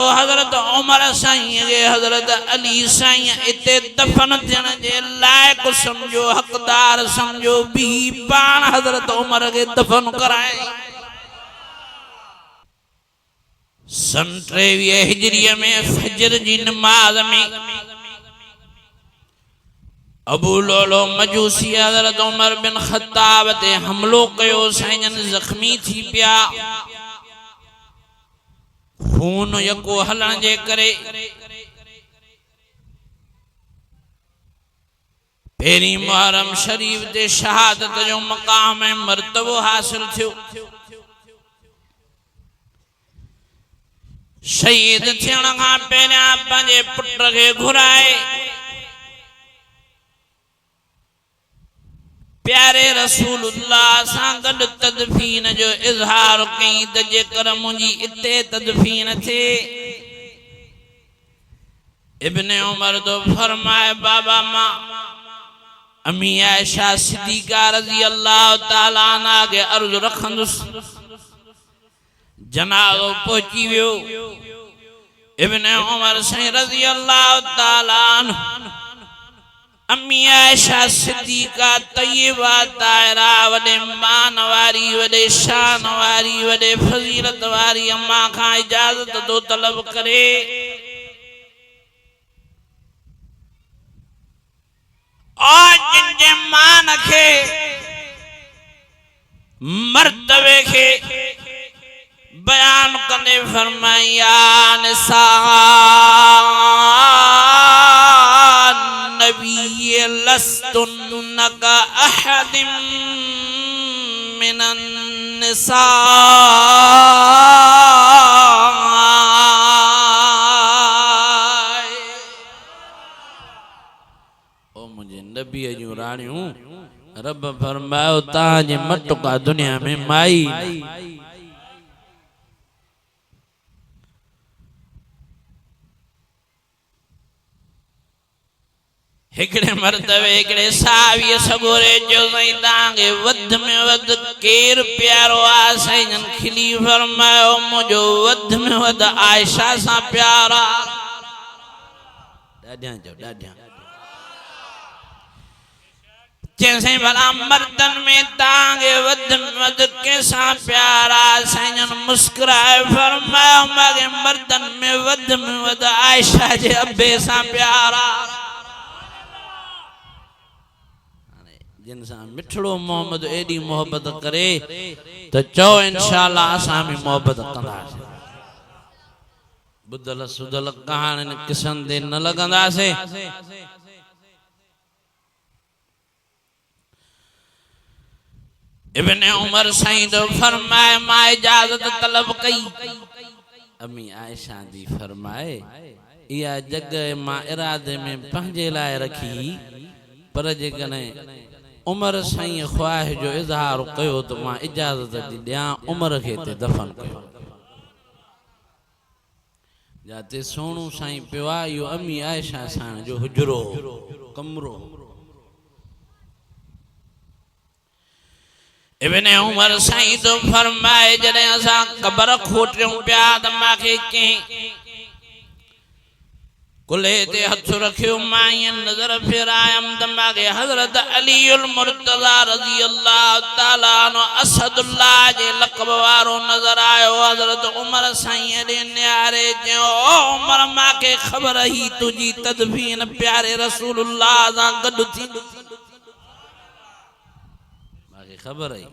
हजरत उमर साईं के हजरत अली साईं इते दफन थियण जे लायक समझो हकदार समझो भी पान हजरत उमर के दफन कराए। सन 23 हिजरीअ में फजर जी नमाज में अबू लोलो मजूसी हजरत उमर बिन खत्ताब ते हमलो कयो। साईं जख्मी थी पिया, खून यको हलन जे करे पेरी मुहर्रम शरीफ ते शहादत जो मकाम मर्तबो हासिल थियो। शहीद थियण खां पहिरियां पंहिंजे पुट खे घुराए प्यारे रसूलुल्लाह सां गॾु तदफीन जो इज़हार कई त जेकर मुंहिंजी इते तदफीन थे। इब्ने उमर तो फरमाए बाबा मां अमी आयशा सिद्दीका रज़ी अल्लाह ताला अन्हा के अर्ज़ रखंदुसि। जनाज़ो पहुची वियो। इब्ने उमर साईं रज़ी अल्लाह ताला अन्हु अम्मी आयशा सिद्दीका तय्यबा ताहिरा वडे मान वारी वडे शान वारी वडे फजीलत वारी अम्मा खां इजाजत तो तलब करे। और जिनके मान के मर्तबे के बयान कंदे फरमाया निसा नबी लस्तुन्न का अहदिम मिनन निसा। ओ मुझे नबी जूं राणियूं रब फरमायो ताजे मटका दुनिया में माई। हिकड़े मर्तबे हिकड़े सावी सगोरे जो साईं तांगे वध में वध केर प्यारो आ। साईं खिली फरमायो मुझो वध में वध आयशा सा प्यारा। डाढिया जो डाढिया जैसे भला मर्दन में तांगे वध में वध कैसा प्यारा। साईं मुस्कुराए फरमायो मगे मर्दन में वध आयशा जे अब्बे सा प्यारा। जिनसा मिठड़ो मोहम्मद एडी मोहब्बत करे तो चो इंशाअल्लाह असां भी मोहब्बत कंदासीं। बुधल सुधल कहानी किसन दे न लगंदासीं। इब्ने उमर साईं तो फरमाए मां इजाजत तलब कई। अम्मी आयशा दी फरमाए इया जगह मां इरादे में पंहिंजे लाइ रखी पर जेकॾहिं उमर साईं ख्वाहिश जो इज़हार कयो तो मां इजाजत दी दियां उमर के ते दफन कयो। जाते सोनू साईं पियो आहे इहो अम्मी आयशा साईं जो हुजरो कमरो। इब्ने उमर साईं तो फरमाए जॾहिं असां क़बर खोटियूं पिया त मांखे कंहिं कुले ते हथ रखियो। मां नजर फिरायम त मांखे हजरत अलीउल मुर्तज़ा रज़ी अल्लाह ताला अन्हु असदुल्लाह जे लक़ब वारो नजर आयो। हजरत उमर साईं ॾे निहारे चयो ओ उमर मांखे ख़बर ही तुंहिंजी तदफीन प्यारे रसूलुल्लाह सां गॾु थी। मांखे ख़बर ही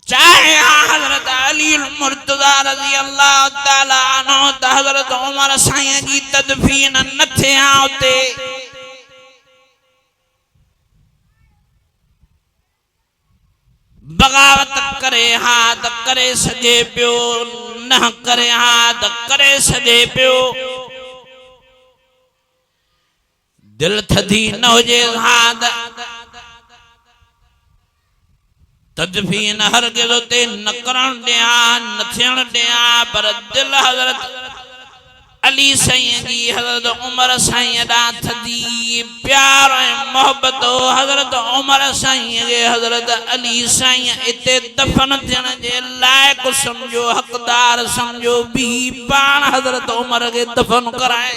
चाहे हजरत अली मुर्तज़ा रज़ी अल्लाह ताला अन्हु त हजरत उमर साईं जी तदफीन न थिया उते। बगावत करे हा त करे सघे पियो, न करे हा त करे सघे पियो। दिल थधी न हुजे हा त तदफीन हरगिज़ उते न करण दिया न थियण दिया। पर दिल हजरत अली साईं जी हज़रत उमर साईं ॾा थदी प्यार ऐं मोहब्बत हज़रत उमर साईं जे हज़रत अली साईं इते दफन थियण जे लायक समझो हक़दार समझो भी पाण हज़रत उमर के दफन कराए